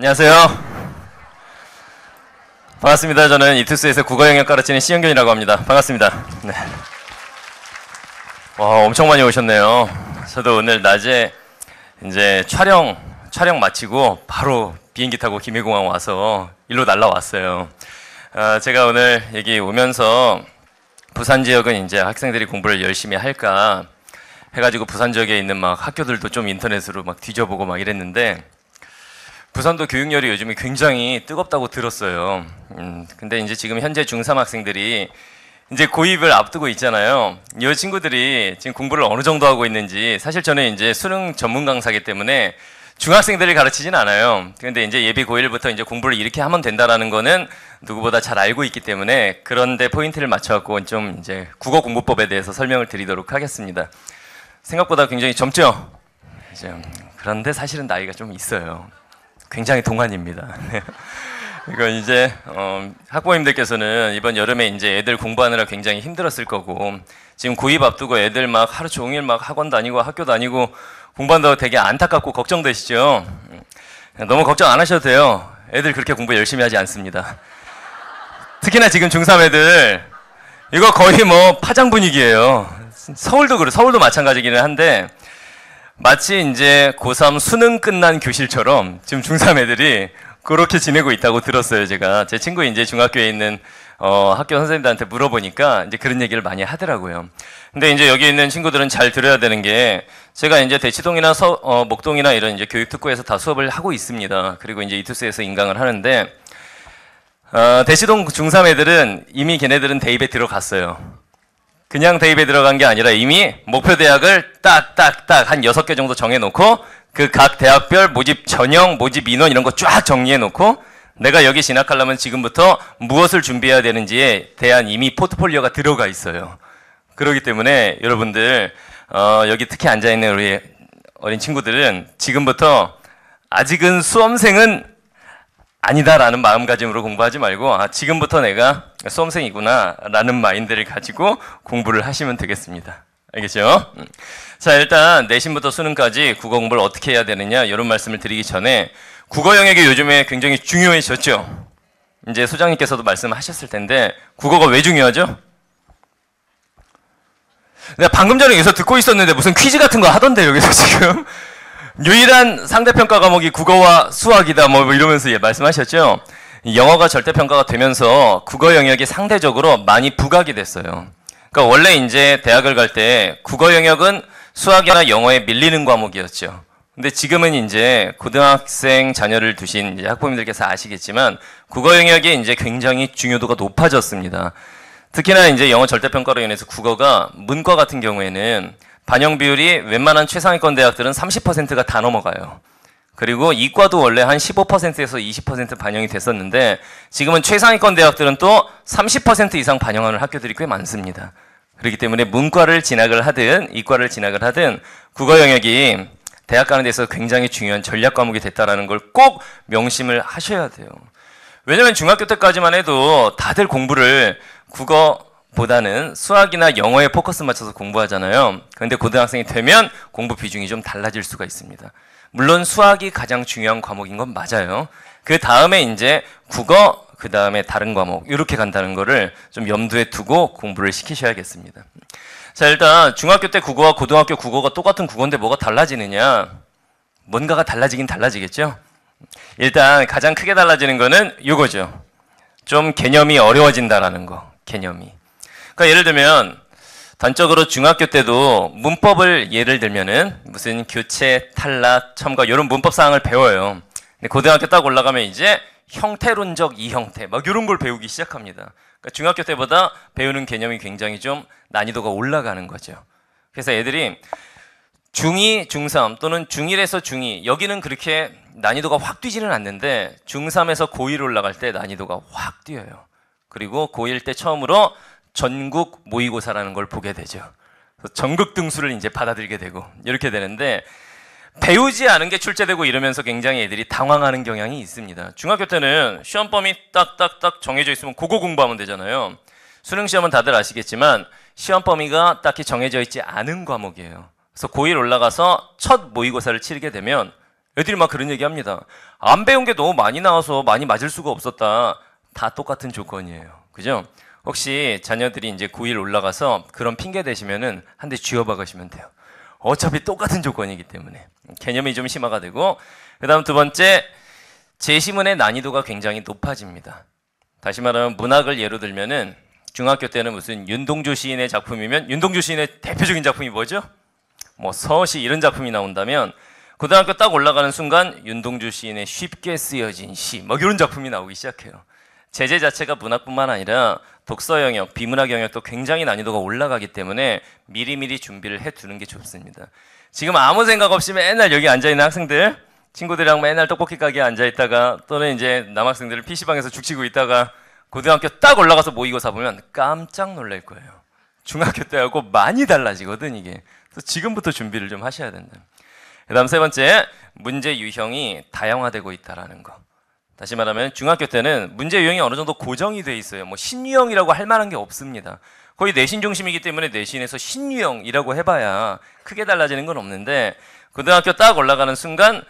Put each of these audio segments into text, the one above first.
안녕하세요. 반갑습니다. 저는 이투스에서 국어 영역 가르치는 시영균이라고 합니다. 반갑습니다. 네. 와, 엄청 많이 오셨네요. 저도 오늘 낮에 이제 촬영 마치고 바로 비행기 타고 김해공항 와서 일로 날라왔어요. 제가 오늘 여기 오면서 부산 지역은 이제 학생들이 공부를 열심히 할까 해가지고 부산 지역에 있는 막 학교들도 좀 인터넷으로 막 뒤져보고 막 이랬는데 부산도 교육열이 요즘에 굉장히 뜨겁다고 들었어요. 근데 이제 지금 현재 중3 학생들이 이제 고입을 앞두고 있잖아요. 이 친구들이 지금 공부를 어느 정도 하고 있는지 사실 저는 이제 수능 전문 강사이기 때문에 중학생들을 가르치진 않아요. 근데 이제 예비 고1부터 이제 공부를 이렇게 하면 된다라는 거는 누구보다 잘 알고 있기 때문에 그런데 포인트를 맞춰갖고 좀 이제 국어 공부법에 대해서 설명을 드리도록 하겠습니다. 생각보다 굉장히 젊죠? 그런데 사실은 나이가 좀 있어요. 굉장히 동안입니다. 이건 이제 학부모님들께서는 이번 여름에 이제 애들 공부하느라 굉장히 힘들었을 거고 지금 고입 앞두고 애들 막 하루 종일 막 학원 다니고 학교 다니고 공부한다고 되게 안타깝고 걱정되시죠? 너무 걱정 안 하셔도 돼요. 애들 그렇게 공부 열심히 하지 않습니다. 특히나 지금 중3 애들 이거 거의 뭐 파장 분위기예요. 서울도 그래, 서울도 마찬가지기는 한데 마치 이제 고3 수능 끝난 교실처럼 지금 중3 애들이 그렇게 지내고 있다고 들었어요. 제가 제 친구 이제 중학교에 있는 학교 선생님들한테 물어보니까 이제 그런 얘기를 많이 하더라고요. 근데 이제 여기 있는 친구들은 잘 들어야 되는 게 제가 이제 대치동이나 목동이나 이런 이제 교육특구에서 다 수업을 하고 있습니다. 그리고 이제 이투스에서 인강을 하는데 대치동 중3 애들은 이미 걔네들은 대입에 들어갔어요. 그냥 대입에 들어간 게 아니라 이미 목표 대학을 딱딱딱 한 6개 정도 정해놓고 그 각 대학별 모집 전형, 모집 인원 이런 거 쫙 정리해놓고 내가 여기 진학하려면 지금부터 무엇을 준비해야 되는지에 대한 이미 포트폴리오가 들어가 있어요. 그렇기 때문에 여러분들 여기 특히 앉아있는 우리 어린 친구들은 지금부터 아직은 수험생은 아니다라는 마음가짐으로 공부하지 말고 지금부터 내가 수험생이구나 라는 마인드를 가지고 공부를 하시면 되겠습니다. 알겠죠? 자, 일단 내신부터 수능까지 국어 공부를 어떻게 해야 되느냐 이런 말씀을 드리기 전에 국어 영역이 요즘에 굉장히 중요해졌죠? 이제 소장님께서도 말씀하셨을 텐데 국어가 왜 중요하죠? 내가 방금 전에 여기서 듣고 있었는데 무슨 퀴즈 같은 거 하던데 여기서 지금 유일한 상대평가 과목이 국어와 수학이다 뭐 이러면서 말씀하셨죠? 영어가 절대평가가 되면서 국어 영역이 상대적으로 많이 부각이 됐어요. 그러니까 원래 이제 대학을 갈 때 국어 영역은 수학이나 영어에 밀리는 과목이었죠. 근데 지금은 이제 고등학생 자녀를 두신 이제 학부모님들께서 아시겠지만 국어 영역이 이제 굉장히 중요도가 높아졌습니다. 특히나 이제 영어 절대평가로 인해서 국어가 문과 같은 경우에는 반영 비율이 웬만한 최상위권 대학들은 30%가 다 넘어가요. 그리고 이과도 원래 한 15%에서 20% 반영이 됐었는데 지금은 최상위권 대학들은 또 30% 이상 반영하는 학교들이 꽤 많습니다. 그렇기 때문에 문과를 진학을 하든 이과를 진학을 하든 국어 영역이 대학 가는 데서 굉장히 중요한 전략 과목이 됐다는 걸 꼭 명심을 하셔야 돼요. 왜냐면 중학교 때까지만 해도 다들 공부를 국어보다는 수학이나 영어에 포커스 맞춰서 공부하잖아요. 그런데 고등학생이 되면 공부 비중이 좀 달라질 수가 있습니다. 물론 수학이 가장 중요한 과목인 건 맞아요. 그 다음에 이제 국어, 그 다음에 다른 과목 이렇게 간다는 거를 좀 염두에 두고 공부를 시키셔야겠습니다. 자, 일단 중학교 때 국어와 고등학교 국어가 똑같은 국어인데 뭐가 달라지느냐? 뭔가가 달라지긴 달라지겠죠? 일단 가장 크게 달라지는 거는 이거죠. 좀 개념이 어려워진다라는 거, 개념이. 그러니까 예를 들면 단적으로 중학교 때도 문법을 예를 들면은 무슨 교체, 탈락, 첨가 이런 문법 사항을 배워요. 근데 고등학교 딱 올라가면 이제 형태론적 이형태 막 이런 걸 배우기 시작합니다. 그러니까 중학교 때보다 배우는 개념이 굉장히 좀 난이도가 올라가는 거죠. 그래서 애들이 중2, 중3 또는 중1에서 중2 여기는 그렇게 난이도가 확 뛰지는 않는데 중3에서 고1 올라갈 때 난이도가 확 뛰어요. 그리고 고1 때 처음으로 전국 모의고사라는 걸 보게 되죠. 전국 등수를 이제 받아들이게 되고 이렇게 되는데 배우지 않은 게 출제되고 이러면서 굉장히 애들이 당황하는 경향이 있습니다. 중학교 때는 시험 범위 딱딱딱 정해져 있으면 그거 공부하면 되잖아요. 수능 시험은 다들 아시겠지만 시험 범위가 딱히 정해져 있지 않은 과목이에요. 그래서 고1 올라가서 첫 모의고사를 치르게 되면 애들이 막 그런 얘기 합니다. 안 배운 게 너무 많이 나와서 많이 맞을 수가 없었다. 다 똑같은 조건이에요. 그죠? 혹시 자녀들이 이제 고1 올라가서 그런 핑계 대시면은 한 대 쥐어 박으시면 돼요. 어차피 똑같은 조건이기 때문에. 개념이 좀 심화가 되고, 그 다음 두 번째, 제시문의 난이도가 굉장히 높아집니다. 다시 말하면 문학을 예로 들면은 중학교 때는 무슨 윤동주 시인의 작품이면 윤동주 시인의 대표적인 작품이 뭐죠? 뭐 서시 이런 작품이 나온다면 고등학교 딱 올라가는 순간 윤동주 시인의 쉽게 쓰여진 시, 뭐 이런 작품이 나오기 시작해요. 제재 자체가 문학뿐만 아니라 독서 영역, 비문학 영역도 굉장히 난이도가 올라가기 때문에 미리미리 준비를 해두는 게 좋습니다. 지금 아무 생각 없이 맨날 여기 앉아있는 학생들, 친구들이랑 맨날 떡볶이 가게에 앉아있다가 또는 이제 남학생들을 PC방에서 죽치고 있다가 고등학교 딱 올라가서 모의고사 보면 깜짝 놀랄 거예요. 중학교 때하고 많이 달라지거든 이게. 그래서 지금부터 준비를 좀 하셔야 된다. 그 다음 세 번째, 문제 유형이 다양화되고 있다는 거. 다시 말하면 중학교 때는 문제 유형이 어느 정도 고정이 돼 있어요. 뭐 신유형이라고 할 만한 게 없습니다. 거의 내신 중심이기 때문에 내신에서 신유형이라고 해봐야 크게 달라지는 건 없는데 고등학교 딱 올라가는 순간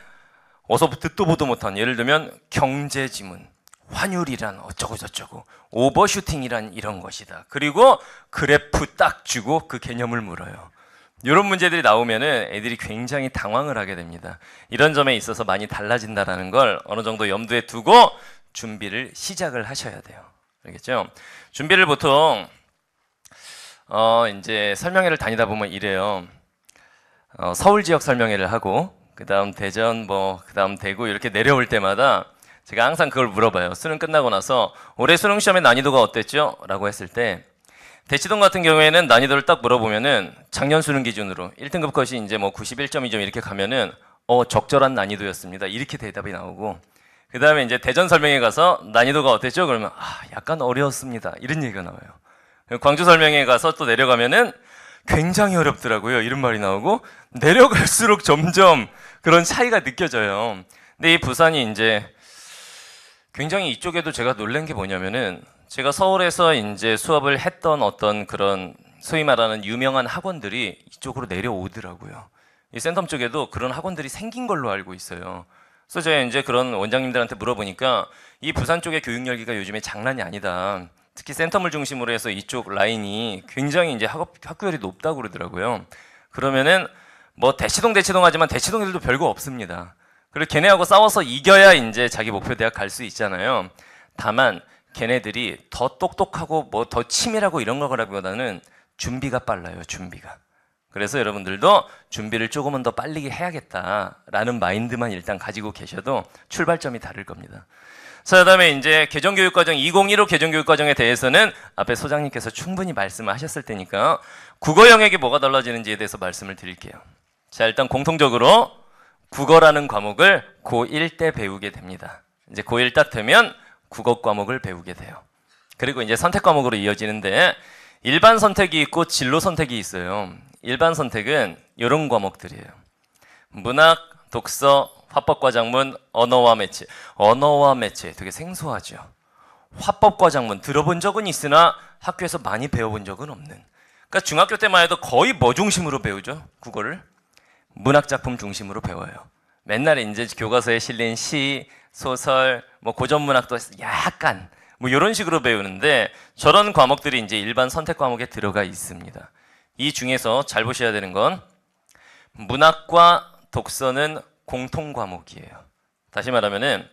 어서 듣도 보도 못한, 예를 들면 경제 지문, 환율이란 어쩌고 저쩌고, 오버슈팅이란 이런 것이다. 그리고 그래프 딱 주고 그 개념을 물어요. 이런 문제들이 나오면은 애들이 굉장히 당황을 하게 됩니다. 이런 점에 있어서 많이 달라진다는 걸 어느 정도 염두에 두고 준비를 시작을 하셔야 돼요. 알겠죠? 준비를 보통 이제 설명회를 다니다 보면 이래요. 서울 지역 설명회를 하고 그 다음 대전, 그 다음 대구 이렇게 내려올 때마다 제가 항상 그걸 물어봐요. 수능 끝나고 나서 올해 수능 시험의 난이도가 어땠죠? 라고 했을 때 대치동 같은 경우에는 난이도를 딱 물어보면은 작년 수능 기준으로 1등급 컷이 이제 뭐 91.2점 이렇게 가면은 적절한 난이도였습니다. 이렇게 대답이 나오고, 그 다음에 이제 대전 설명회 가서 난이도가 어땠죠? 그러면 약간 어려웠습니다. 이런 얘기가 나와요. 광주 설명회 가서 또 내려가면은 굉장히 어렵더라고요. 이런 말이 나오고, 내려갈수록 점점 그런 차이가 느껴져요. 근데 이 부산이 이제 굉장히 이쪽에도 제가 놀란 게 뭐냐면은 제가 서울에서 이제 수업을 했던 어떤 그런 소위 말하는 유명한 학원들이 이쪽으로 내려오더라고요. 이 센텀 쪽에도 그런 학원들이 생긴 걸로 알고 있어요. 그래서 제가 이제 그런 원장님들한테 물어보니까 이 부산 쪽의 교육 열기가 요즘에 장난이 아니다. 특히 센텀을 중심으로 해서 이쪽 라인이 굉장히 이제 학교열이 높다고 그러더라고요. 그러면은 뭐 대치동 하지만 대치동들도 별거 없습니다. 그리고 걔네하고 싸워서 이겨야 이제 자기 목표 대학 갈 수 있잖아요. 다만 걔네들이 더 똑똑하고 뭐 더 치밀하고 이런 거라기보다는 준비가 빨라요. 준비가. 그래서 여러분들도 준비를 조금은 더 빨리 해야겠다라는 마인드만 일단 가지고 계셔도 출발점이 다를 겁니다. 자, 그다음에 이제 개정교육과정 2015 개정교육과정에 대해서는 앞에 소장님께서 충분히 말씀을 하셨을 테니까 국어 영역이 뭐가 달라지는지에 대해서 말씀을 드릴게요. 자, 일단 공통적으로 국어라는 과목을 고1 때 배우게 됩니다. 이제 고1 딱 되면 국어 과목을 배우게 돼요. 그리고 이제 선택 과목으로 이어지는데 일반 선택이 있고 진로 선택이 있어요. 일반 선택은 이런 과목들이에요. 문학, 독서, 화법과 작문, 언어와 매체. 언어와 매체 되게 생소하죠. 화법과 작문 들어본 적은 있으나 학교에서 많이 배워본 적은 없는. 그러니까 중학교 때만 해도 거의 뭐 중심으로 배우죠? 국어를 문학 작품 중심으로 배워요. 맨날 이제 교과서에 실린 시, 소설, 뭐 고전 문학도 약간 뭐 이런 식으로 배우는데 저런 과목들이 이제 일반 선택 과목에 들어가 있습니다. 이 중에서 잘 보셔야 되는 건 문학과 독서는 공통 과목이에요. 다시 말하면은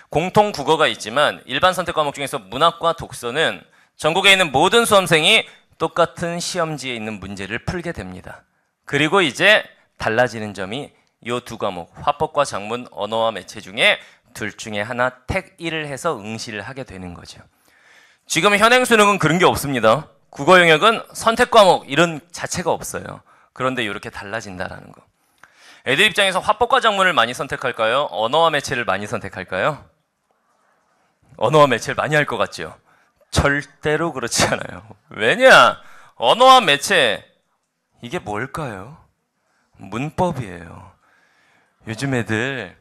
공통 국어가 있지만 일반 선택 과목 중에서 문학과 독서는 전국에 있는 모든 수험생이 똑같은 시험지에 있는 문제를 풀게 됩니다. 그리고 이제 달라지는 점이 이 두 과목, 화법과 작문, 언어와 매체 중에 둘 중에 하나 택 1을 해서 응시를 하게 되는 거죠. 지금 현행 수능은 그런 게 없습니다. 국어 영역은 선택 과목 이런 자체가 없어요. 그런데 이렇게 달라진다라는 거. 애들 입장에서 화법과 작문을 많이 선택할까요? 언어와 매체를 많이 선택할까요? 언어와 매체를 많이 할 것 같죠? 절대로 그렇지 않아요. 왜냐? 언어와 매체 이게 뭘까요? 문법이에요. 요즘 애들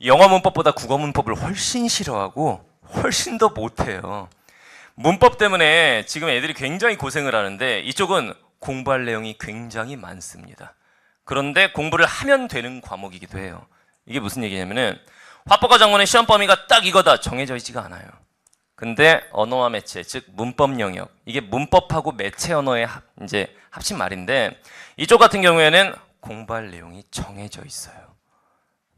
영어 문법보다 국어 문법을 훨씬 싫어하고 훨씬 더 못해요. 문법 때문에 지금 애들이 굉장히 고생을 하는데 이쪽은 공부할 내용이 굉장히 많습니다. 그런데 공부를 하면 되는 과목이기도 해요. 이게 무슨 얘기냐면은 화법과 작문의 시험 범위가 딱 이거다 정해져 있지가 않아요. 근데 언어와 매체, 즉 문법 영역, 이게 문법하고 매체 언어의 이제 합친 말인데 이쪽 같은 경우에는 공부할 내용이 정해져 있어요.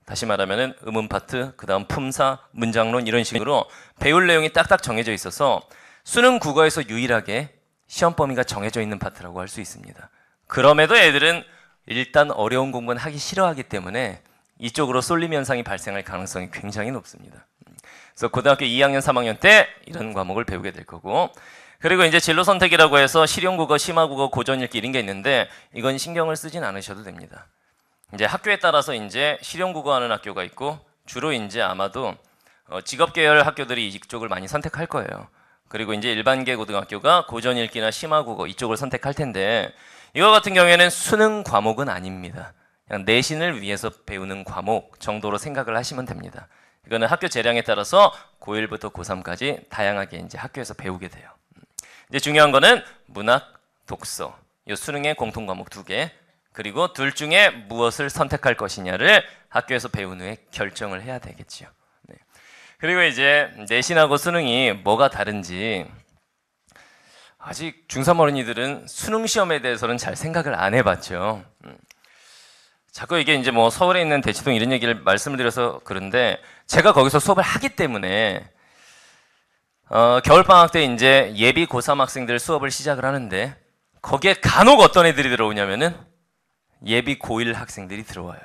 다시 말하면은 음운 파트, 그 다음 품사, 문장론 이런 식으로 배울 내용이 딱딱 정해져 있어서 수능 국어에서 유일하게 시험 범위가 정해져 있는 파트라고 할 수 있습니다. 그럼에도 애들은 일단 어려운 공부는 하기 싫어하기 때문에 이쪽으로 쏠림 현상이 발생할 가능성이 굉장히 높습니다. 그래서 고등학교 2학년, 3학년 때 이런 과목을 배우게 될 거고, 그리고 이제 진로 선택이라고 해서 실용국어, 심화국어, 고전읽기 이런 게 있는데 이건 신경을 쓰진 않으셔도 됩니다. 이제 학교에 따라서 이제 실용국어 하는 학교가 있고 주로 이제 아마도 직업계열 학교들이 이쪽을 많이 선택할 거예요. 그리고 이제 일반계 고등학교가 고전읽기나 심화국어 이쪽을 선택할 텐데 이거 같은 경우에는 수능 과목은 아닙니다. 그냥 내신을 위해서 배우는 과목 정도로 생각을 하시면 됩니다. 이거는 학교 재량에 따라서 고1부터 고3까지 다양하게 이제 학교에서 배우게 돼요. 이제 중요한 거는 문학, 독서, 이 수능의 공통 과목 2개, 그리고 둘 중에 무엇을 선택할 것이냐를 학교에서 배운 후에 결정을 해야 되겠지요. 네. 그리고 이제 내신하고 수능이 뭐가 다른지 아직 중3 어린이들은 수능 시험에 대해서는 잘 생각을 안 해봤죠. 자꾸 이게 이제 뭐 서울에 있는 대치동 이런 얘기를 말씀을 드려서 그런데 제가 거기서 수업을 하기 때문에 겨울방학 때 이제 예비 고3 학생들 수업을 시작을 하는데 거기에 간혹 어떤 애들이 들어오냐면은 예비 고1 학생들이 들어와요.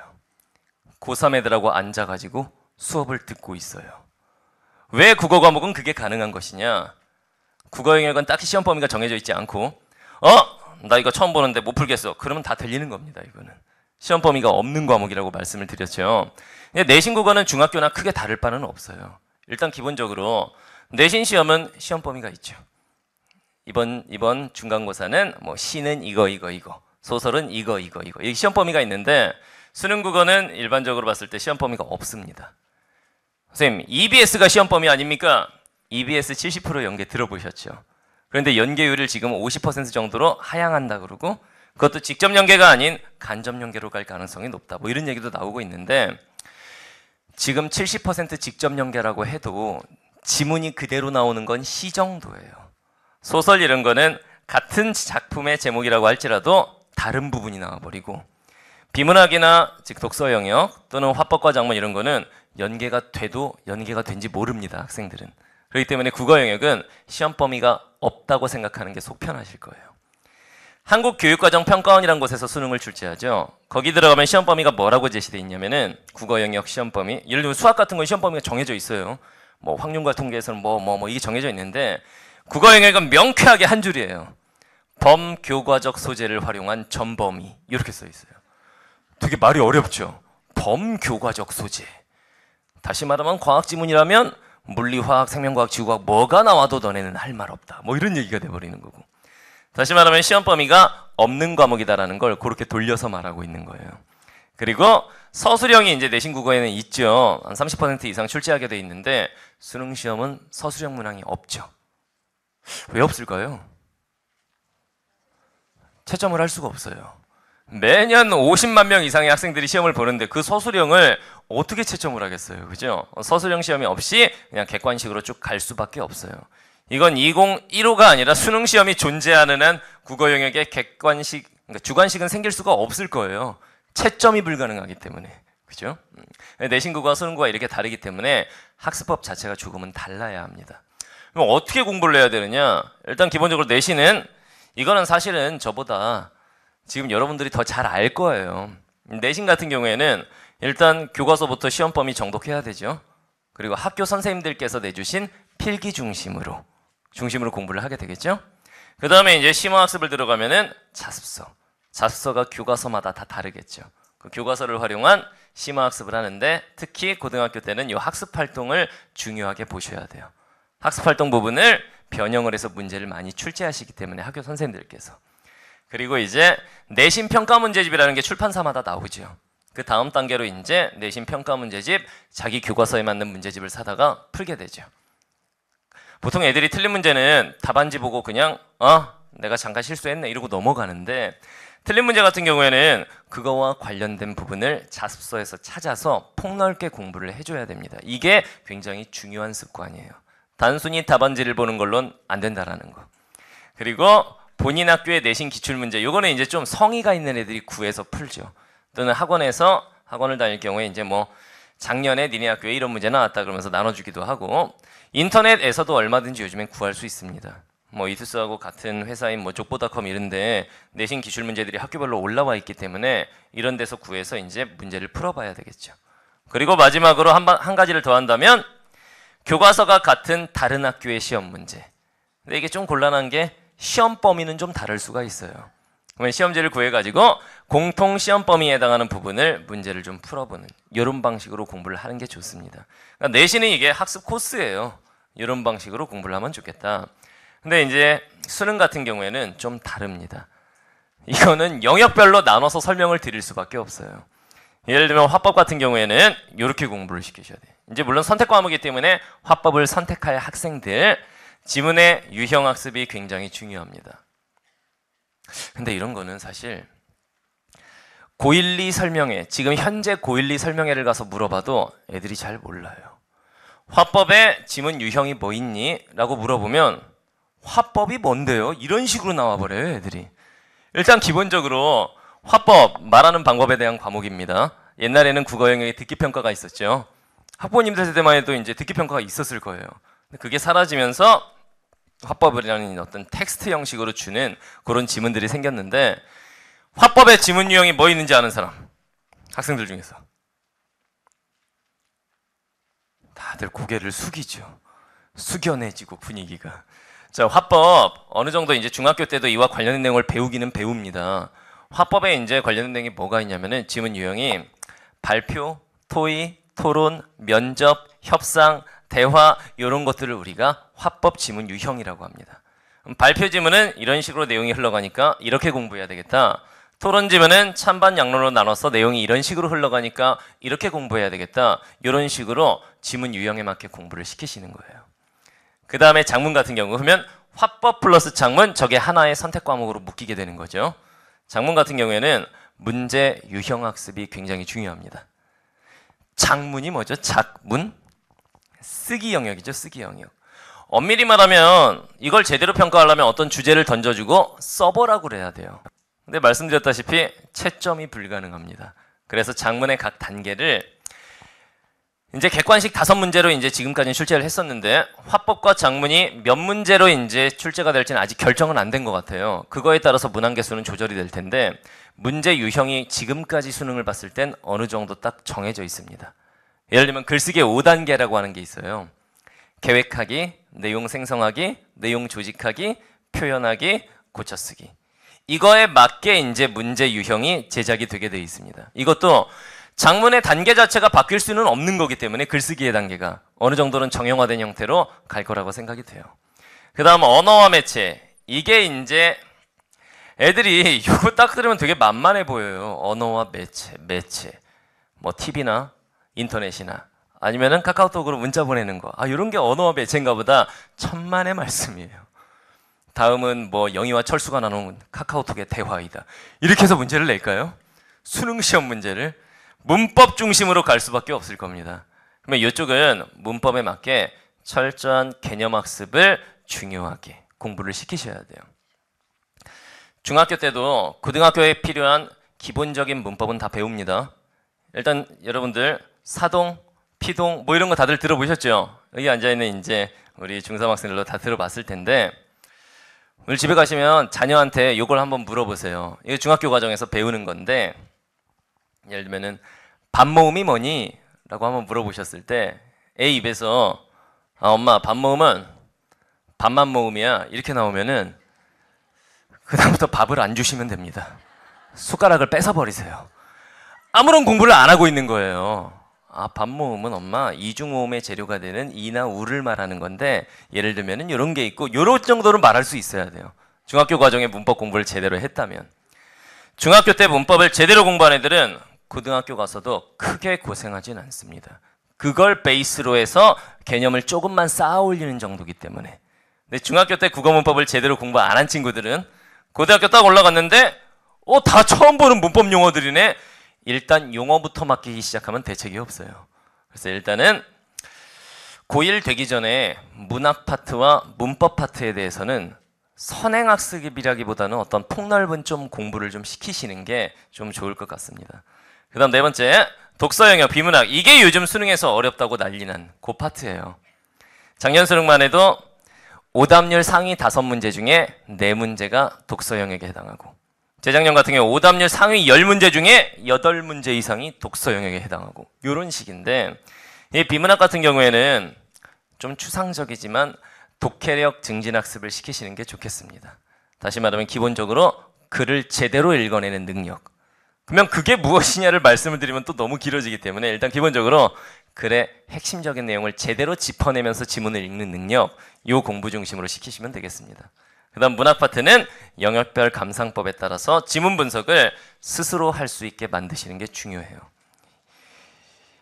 고3 애들하고 앉아가지고 수업을 듣고 있어요. 왜 국어 과목은 그게 가능한 것이냐? 국어 영역은 딱히 시험 범위가 정해져 있지 않고 나 이거 처음 보는데 못 풀겠어. 그러면 다 들리는 겁니다. 이거는. 시험 범위가 없는 과목이라고 말씀을 드렸죠. 내신 국어는 중학교나 크게 다를 바는 없어요. 일단 기본적으로 내신 시험은 시험 범위가 있죠. 이번 중간고사는 뭐 시는 이거 소설은 이거 이 시험 범위가 있는데 수능 국어는 일반적으로 봤을 때 시험 범위가 없습니다. 선생님 EBS가 시험 범위 아닙니까? EBS 70% 연계 들어보셨죠? 그런데 연계율을 지금 50% 정도로 하향한다 그러고 그것도 직접 연계가 아닌 간접 연계로 갈 가능성이 높다. 뭐 이런 얘기도 나오고 있는데 지금 70% 직접 연계라고 해도 지문이 그대로 나오는 건 시 정도예요. 소설 이런 거는 같은 작품의 제목이라고 할지라도 다른 부분이 나와버리고 비문학이나 즉 독서 영역 또는 화법과 작문 이런 거는 연계가 돼도 연계가 된지 모릅니다. 학생들은. 그렇기 때문에 국어 영역은 시험 범위가 없다고 생각하는 게 속 편하실 거예요. 한국교육과정평가원이라는 곳에서 수능을 출제하죠. 거기 들어가면 시험 범위가 뭐라고 제시되어 있냐면은 국어 영역 시험 범위, 예를 들면 수학 같은 건 시험 범위가 정해져 있어요. 뭐 확률과 통계에서는 뭐 이게 정해져 있는데 국어 영역은 명쾌하게 한 줄이에요. 범교과적 소재를 활용한 전범위 이렇게 써 있어요. 되게 말이 어렵죠. 범교과적 소재. 다시 말하면 과학 지문이라면 물리, 화학, 생명과학, 지구과학 뭐가 나와도 너네는 할 말 없다. 뭐 이런 얘기가 돼버리는 거고. 다시 말하면 시험 범위가 없는 과목이다라는 걸 그렇게 돌려서 말하고 있는 거예요. 그리고 서술형이 이제 내신 국어에는 있죠. 한 30% 이상 출제하게 돼 있는데 수능 시험은 서술형 문항이 없죠. 왜 없을까요? 채점을 할 수가 없어요. 매년 50만 명 이상의 학생들이 시험을 보는데 그 서술형을 어떻게 채점을 하겠어요? 그죠? 서술형 시험이 없이 그냥 객관식으로 쭉 갈 수밖에 없어요. 이건 2015가 아니라 수능 시험이 존재하는 한 국어 영역의 객관식, 그러니까 주관식은 생길 수가 없을 거예요. 채점이 불가능하기 때문에. 그죠? 내신 국어와 수능 국어가 이렇게 다르기 때문에 학습법 자체가 조금은 달라야 합니다. 그럼 어떻게 공부를 해야 되느냐? 일단 기본적으로 내신은 이거는 사실은 저보다 지금 여러분들이 더 잘 알 거예요. 내신 같은 경우에는 일단 교과서부터 시험 범위 정독해야 되죠. 그리고 학교 선생님들께서 내주신 필기 중심으로 공부를 하게 되겠죠. 그 다음에 이제 심화학습을 들어가면은 자습서가 교과서마다 다 다르겠죠. 그 교과서를 활용한 심화학습을 하는데 특히 고등학교 때는 이 학습활동을 중요하게 보셔야 돼요. 학습활동 부분을 변형을 해서 문제를 많이 출제하시기 때문에 학교 선생님들께서. 그리고 이제 내신 평가 문제집이라는 게 출판사마다 나오죠. 그 다음 단계로 이제 내신 평가 문제집, 자기 교과서에 맞는 문제집을 사다가 풀게 되죠. 보통 애들이 틀린 문제는 답안지 보고 그냥 내가 잠깐 실수했네 이러고 넘어가는데 틀린 문제 같은 경우에는 그거와 관련된 부분을 자습서에서 찾아서 폭넓게 공부를 해줘야 됩니다. 이게 굉장히 중요한 습관이에요. 단순히 답안지를 보는 걸로는 안 된다라는 거. 그리고 본인 학교의 내신 기출문제, 요거는 이제 좀 성의가 있는 애들이 구해서 풀죠. 또는 학원에서 학원을 다닐 경우에 이제 뭐 작년에 니네 학교에 이런 문제 나왔다 그러면서 나눠주기도 하고, 인터넷에서도 얼마든지 요즘엔 구할 수 있습니다. 뭐 이투스하고 같은 회사인 뭐 족보닷컴 이런데 내신 기출 문제들이 학교별로 올라와 있기 때문에 이런 데서 구해서 이제 문제를 풀어봐야 되겠죠. 그리고 마지막으로 한 가지를 더 한다면 교과서가 같은 다른 학교의 시험 문제. 근데 이게 좀 곤란한 게 시험 범위는 좀 다를 수가 있어요. 그러면 시험지를 구해가지고 공통 시험 범위에 해당하는 부분을 문제를 좀 풀어보는 이런 방식으로 공부를 하는 게 좋습니다. 그러니까 내신은 이게 학습 코스예요. 이런 방식으로 공부를 하면 좋겠다. 근데 이제 수능 같은 경우에는 좀 다릅니다. 이거는 영역별로 나눠서 설명을 드릴 수밖에 없어요. 예를 들면 화법 같은 경우에는 이렇게 공부를 시키셔야 돼요. 이제 물론 선택 과목이기 때문에 화법을 선택할 학생들, 지문의 유형 학습이 굉장히 중요합니다. 근데 이런 거는 사실 고1, 2 설명회, 지금 현재 고1, 2 설명회를 가서 물어봐도 애들이 잘 몰라요. 화법에 지문 유형이 뭐 있니? 라고 물어보면 화법이 뭔데요? 이런 식으로 나와버려요, 애들이. 일단 기본적으로 화법, 말하는 방법에 대한 과목입니다. 옛날에는 국어 영역에 듣기평가가 있었죠. 학부모님들 세대만 해도 이제 듣기평가가 있었을 거예요. 그게 사라지면서 화법이라는 어떤 텍스트 형식으로 주는 그런 지문들이 생겼는데, 화법의 지문 유형이 뭐 있는지 아는 사람? 학생들 중에서. 다들 고개를 숙이죠. 숙연해지고 분위기가. 자, 화법 어느 정도 이제 중학교 때도 이와 관련된 내용을 배우기는 배웁니다. 화법에 이제 관련된 내용이 뭐가 있냐면은 지문 유형이 발표, 토의, 토론, 면접, 협상, 대화 이런 것들을 우리가 화법 지문 유형이라고 합니다. 발표 지문은 이런 식으로 내용이 흘러가니까 이렇게 공부해야 되겠다. 토론 지문은 찬반 양론으로 나눠서 내용이 이런 식으로 흘러가니까 이렇게 공부해야 되겠다. 이런 식으로 지문 유형에 맞게 공부를 시키시는 거예요. 그 다음에 작문 같은 경우 그러면 화법 플러스 작문, 저게 하나의 선택 과목으로 묶이게 되는 거죠. 작문 같은 경우에는 문제 유형 학습이 굉장히 중요합니다. 작문이 뭐죠? 작문? 쓰기 영역이죠. 쓰기 영역. 엄밀히 말하면 이걸 제대로 평가하려면 어떤 주제를 던져주고 써보라고 그래야 돼요. 근데 말씀드렸다시피 채점이 불가능합니다. 그래서 작문의 각 단계를 이제 객관식 5문제로 이제 지금까지는 출제를 했었는데, 화법과 작문이 몇 문제로 이제 출제가 될지는 아직 결정은 안 된 것 같아요. 그거에 따라서 문항 개수는 조절이 될 텐데, 문제 유형이 지금까지 수능을 봤을 땐 어느 정도 딱 정해져 있습니다. 예를 들면 글쓰기 5단계라고 하는 게 있어요. 계획하기, 내용 생성하기, 내용 조직하기, 표현하기, 고쳐쓰기. 이거에 맞게 이제 문제 유형이 제작이 되게 되어 있습니다. 이것도 작문의 단계 자체가 바뀔 수는 없는 거기 때문에 글쓰기의 단계가 어느 정도는 정형화된 형태로 갈 거라고 생각이 돼요. 그 다음 언어와 매체. 이게 이제 애들이 이거 딱 들으면 되게 만만해 보여요. 언어와 매체. 뭐 TV나 인터넷이나 아니면은 카카오톡으로 문자 보내는 거. 아, 이런 게 언어와 매체인가 보다. 천만의 말씀이에요. 다음은 뭐 영희와 철수가 나눈 카카오톡의 대화이다. 이렇게 해서 문제를 낼까요? 수능 시험 문제를 문법 중심으로 갈 수밖에 없을 겁니다. 그러면 이쪽은 문법에 맞게 철저한 개념 학습을 중요하게 공부를 시키셔야 돼요. 중학교 때도 고등학교에 필요한 기본적인 문법은 다 배웁니다. 일단 여러분들 사동, 피동 뭐 이런 거 다들 들어보셨죠? 여기 앉아있는 이제 우리 중3 학생들도 다 들어봤을 텐데, 오늘 집에 가시면 자녀한테 이걸 한번 물어보세요. 이게 중학교 과정에서 배우는 건데, 예를 들면은 밥 모음이 뭐니? 라고 한번 물어보셨을 때 애 입에서 아, 엄마 밥 모음은 밥만 모음이야 이렇게 나오면은 그 다음부터 밥을 안 주시면 됩니다. 숟가락을 뺏어버리세요. 아무런 공부를 안 하고 있는 거예요. 아, 밥 모음은 엄마 이중모음의 재료가 되는 이나 우를 말하는 건데, 예를 들면은 이런 게 있고 요런 정도로 말할 수 있어야 돼요. 중학교 과정에 문법 공부를 제대로 했다면. 중학교 때 문법을 제대로 공부한 애들은 고등학교 가서도 크게 고생하진 않습니다. 그걸 베이스로 해서 개념을 조금만 쌓아 올리는 정도기 때문에. 근데 중학교 때 국어 문법을 제대로 공부 안 한 친구들은 고등학교 딱 올라갔는데 다 처음 보는 문법 용어들이네. 일단 용어부터 맡기기 시작하면 대책이 없어요. 그래서 일단은 고1 되기 전에 문학 파트와 문법 파트에 대해서는 선행학습이라기보다는 어떤 폭넓은 좀 공부를 좀 시키시는 게 좀 좋을 것 같습니다. 그 다음 네 번째, 독서 영역, 비문학. 이게 요즘 수능에서 어렵다고 난리난 그 파트예요. 작년 수능만 해도 오답률 상위 5문제 중에 4문제가 독서 영역에 해당하고, 재작년 같은 경우 오답률 상위 10문제 중에 8문제 이상이 독서 영역에 해당하고, 이런 식인데, 이 비문학 같은 경우에는 좀 추상적이지만 독해력 증진학습을 시키시는 게 좋겠습니다. 다시 말하면 기본적으로 글을 제대로 읽어내는 능력. 그러면 그게 무엇이냐를 말씀을 드리면 또 너무 길어지기 때문에 일단 기본적으로 글의 핵심적인 내용을 제대로 짚어내면서 지문을 읽는 능력, 이 공부 중심으로 시키시면 되겠습니다. 그 다음 문학 파트는 영역별 감상법에 따라서 지문 분석을 스스로 할 수 있게 만드시는 게 중요해요.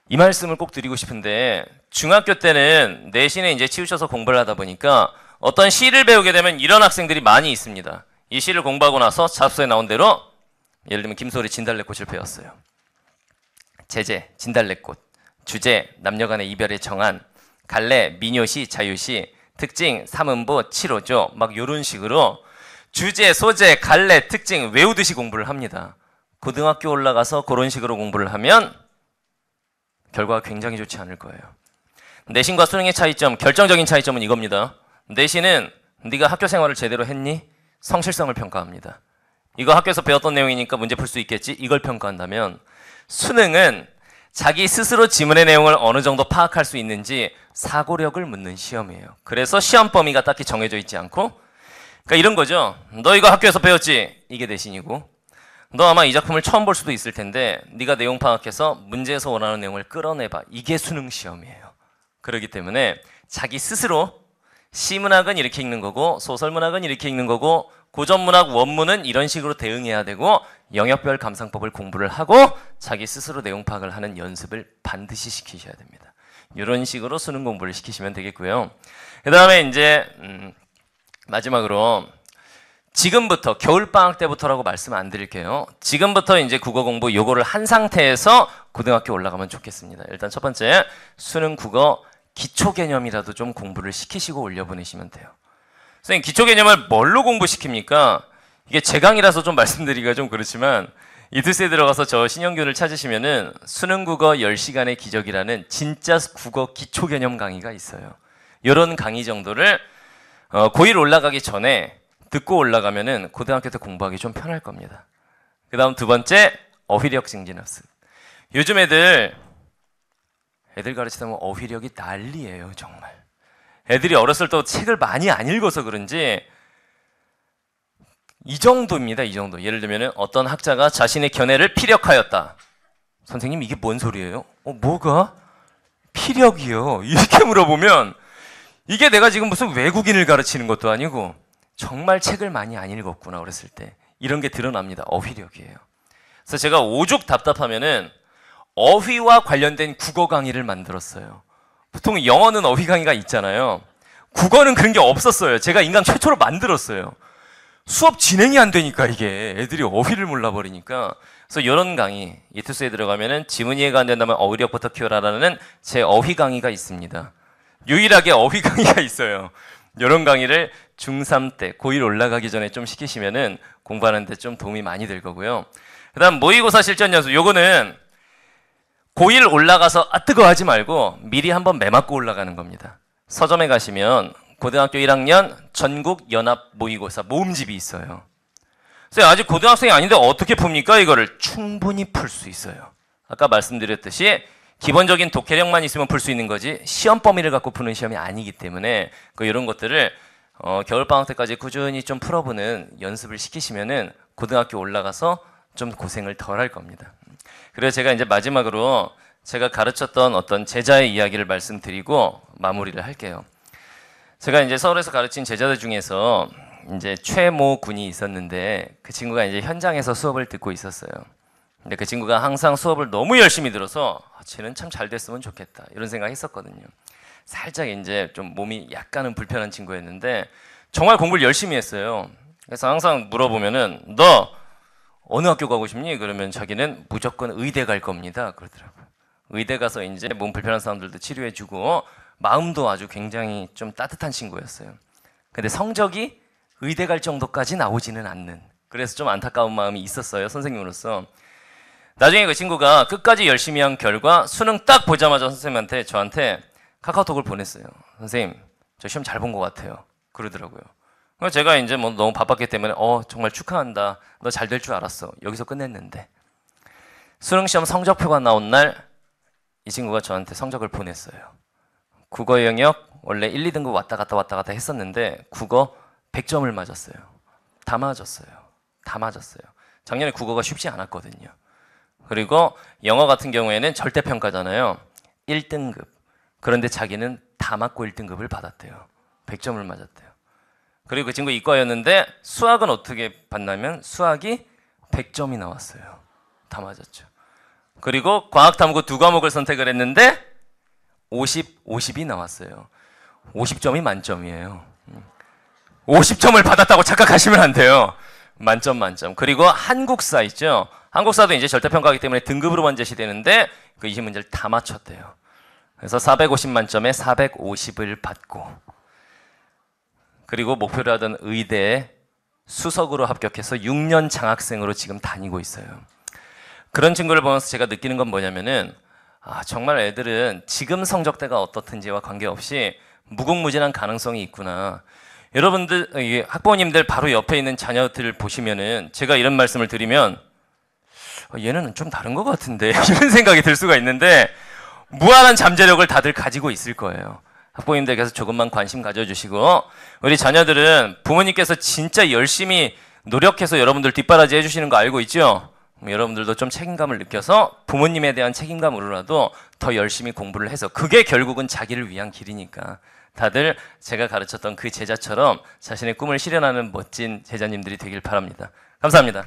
이 말씀을 꼭 드리고 싶은데, 중학교 때는 내신에 이제 치우쳐서 공부를 하다 보니까 어떤 시를 배우게 되면 이런 학생들이 많이 있습니다. 이 시를 공부하고 나서 잡서에 나온 대로, 예를 들면 김소월의 진달래꽃을 배웠어요. 제재, 진달래꽃. 주제, 남녀간의 이별의 정한. 갈래, 미녀시, 자유시. 특징, 삼음보, 칠오조. 막 이런 식으로 주제, 소재, 갈래, 특징 외우듯이 공부를 합니다. 고등학교 올라가서 그런 식으로 공부를 하면 결과가 굉장히 좋지 않을 거예요. 내신과 수능의 차이점, 결정적인 차이점은 이겁니다. 내신은 네가 학교 생활을 제대로 했니? 성실성을 평가합니다. 이거 학교에서 배웠던 내용이니까 문제 풀 수 있겠지? 이걸 평가한다면, 수능은 자기 스스로 지문의 내용을 어느 정도 파악할 수 있는지 사고력을 묻는 시험이에요. 그래서 시험 범위가 딱히 정해져 있지 않고, 그러니까 이런 거죠. 너 이거 학교에서 배웠지? 이게 내신이고, 너 아마 이 작품을 처음 볼 수도 있을 텐데 네가 내용 파악해서 문제에서 원하는 내용을 끌어내봐. 이게 수능 시험이에요. 그렇기 때문에 자기 스스로 시문학은 이렇게 읽는 거고, 소설문학은 이렇게 읽는 거고, 고전문학 원문은 이런 식으로 대응해야 되고, 영역별 감상법을 공부를 하고 자기 스스로 내용 파악을 하는 연습을 반드시 시키셔야 됩니다. 이런 식으로 수능 공부를 시키시면 되겠고요. 그 다음에 이제 마지막으로, 지금부터 겨울방학 때부터라고 말씀 안 드릴게요. 지금부터 이제 국어 공부 요거를 한 상태에서 고등학교 올라가면 좋겠습니다. 일단 첫 번째, 수능 국어 기초 개념이라도 좀 공부를 시키시고 올려보내시면 돼요. 선생님, 기초 개념을 뭘로 공부시킵니까? 이게 제 강의라서 좀 말씀드리기가 좀 그렇지만, 이틀스에 들어가서 저 신영균을 찾으시면은 수능 국어 10시간의 기적이라는 진짜 국어 기초 개념 강의가 있어요. 이런 강의 정도를 고1 올라가기 전에 듣고 올라가면은 고등학교 때 공부하기 좀 편할 겁니다. 그 다음 두 번째, 어휘력 증진학습. 요즘 애들 가르치다 보면 어휘력이 난리예요, 정말. 애들이 어렸을 때 책을 많이 안 읽어서 그런지 이 정도입니다, 이 정도. 예를 들면 어떤 학자가 자신의 견해를 피력하였다. 선생님, 이게 뭔 소리예요? 뭐가? 피력이요. 이렇게 물어보면 이게 내가 지금 무슨 외국인을 가르치는 것도 아니고 정말 책을 많이 안 읽었구나 어렸을 때. 이런 게 드러납니다. 어휘력이에요. 그래서 제가 오죽 답답하면은 어휘와 관련된 국어 강의를 만들었어요. 보통 영어는 어휘 강의가 있잖아요. 국어는 그런 게 없었어요. 제가 인간 최초로 만들었어요. 수업 진행이 안 되니까 이게 애들이 어휘를 몰라버리니까. 그래서 이런 강의, 이투스에 들어가면은 지문 이해가 안 된다면 어휘력부터 키워라라는 제 어휘 강의가 있습니다. 유일하게 어휘 강의가 있어요. 이런 강의를 중3 때 고1 올라가기 전에 좀 시키시면은 공부하는 데 좀 도움이 많이 될 거고요. 그 다음 모의고사 실전 연습. 요거는 고1 올라가서 뜨거 하지 말고 미리 한번 매맞고 올라가는 겁니다. 서점에 가시면 고등학교 1학년 전국 연합 모의고사 모음집이 있어요. 그래서 아직 고등학생이 아닌데 어떻게 풉니까? 이거를 충분히 풀 수 있어요. 아까 말씀드렸듯이 기본적인 독해력만 있으면 풀 수 있는 거지 시험 범위를 갖고 푸는 시험이 아니기 때문에 이런 것들을 겨울방학 때까지 꾸준히 좀 풀어보는 연습을 시키시면은 고등학교 올라가서 좀 고생을 덜 할 겁니다. 그래서 제가 이제 마지막으로 제가 가르쳤던 어떤 제자의 이야기를 말씀드리고 마무리를 할게요. 제가 이제 서울에서 가르친 제자들 중에서 이제 최모 군이 있었는데 그 친구가 이제 현장에서 수업을 듣고 있었어요. 근데 그 친구가 항상 수업을 너무 열심히 들어서 쟤는 참 잘 됐으면 좋겠다 이런 생각 했었거든요. 살짝 이제 좀 몸이 약간은 불편한 친구였는데 정말 공부를 열심히 했어요. 그래서 항상 물어보면은 너 어느 학교 가고 싶니? 그러면 자기는 무조건 의대 갈 겁니다. 그러더라고요. 의대 가서 이제 몸 불편한 사람들도 치료해주고 마음도 아주 굉장히 좀 따뜻한 친구였어요. 근데 성적이 의대 갈 정도까지 나오지는 않는, 그래서 좀 안타까운 마음이 있었어요, 선생님으로서. 나중에 그 친구가 끝까지 열심히 한 결과 수능 딱 보자마자 선생님한테 저한테 카카오톡을 보냈어요. 선생님, 저 시험 잘 본 것 같아요. 그러더라고요. 그래서 제가 이제 뭐 너무 바빴기 때문에 정말 축하한다. 너 잘 될 줄 알았어. 여기서 끝냈는데 수능 시험 성적표가 나온 날 이 친구가 저한테 성적을 보냈어요. 국어 영역 원래 1, 2등급 왔다 갔다 했었는데 국어 100점을 맞았어요. 다 맞았어요. 다 맞았어요. 작년에 국어가 쉽지 않았거든요. 그리고 영어 같은 경우에는 절대평가잖아요. 1등급. 그런데 자기는 다 맞고 1등급을 받았대요. 100점을 맞았대요. 그리고 그 친구 이과였는데 수학은 어떻게 봤냐면 수학이 100점이 나왔어요. 다 맞았죠. 그리고 과학, 탐구 두 과목을 선택을 했는데 50이 나왔어요. 50점이 만점이에요. 50점을 받았다고 착각하시면 안 돼요. 만점. 그리고 한국사 있죠. 한국사도 이제 절대평가이기 때문에 등급으로만 제시되는데 그 20문제를 다 맞췄대요. 그래서 450 만점에 450을 받고, 그리고 목표로 하던 의대에 수석으로 합격해서 6년 장학생으로 지금 다니고 있어요. 그런 친구를 보면서 제가 느끼는 건 뭐냐면은 정말 애들은 지금 성적대가 어떻든지와 관계없이 무궁무진한 가능성이 있구나. 여러분들, 학부모님들 바로 옆에 있는 자녀들을 보시면은 제가 이런 말씀을 드리면 얘는 좀 다른 것 같은데 이런 생각이 들 수가 있는데 무한한 잠재력을 다들 가지고 있을 거예요. 학부모님들께서 조금만 관심 가져주시고, 우리 자녀들은 부모님께서 진짜 열심히 노력해서 여러분들 뒷바라지 해주시는 거 알고 있죠? 여러분들도 좀 책임감을 느껴서 부모님에 대한 책임감으로라도 더 열심히 공부를 해서, 그게 결국은 자기를 위한 길이니까 다들 제가 가르쳤던 그 제자처럼 자신의 꿈을 실현하는 멋진 제자님들이 되길 바랍니다. 감사합니다.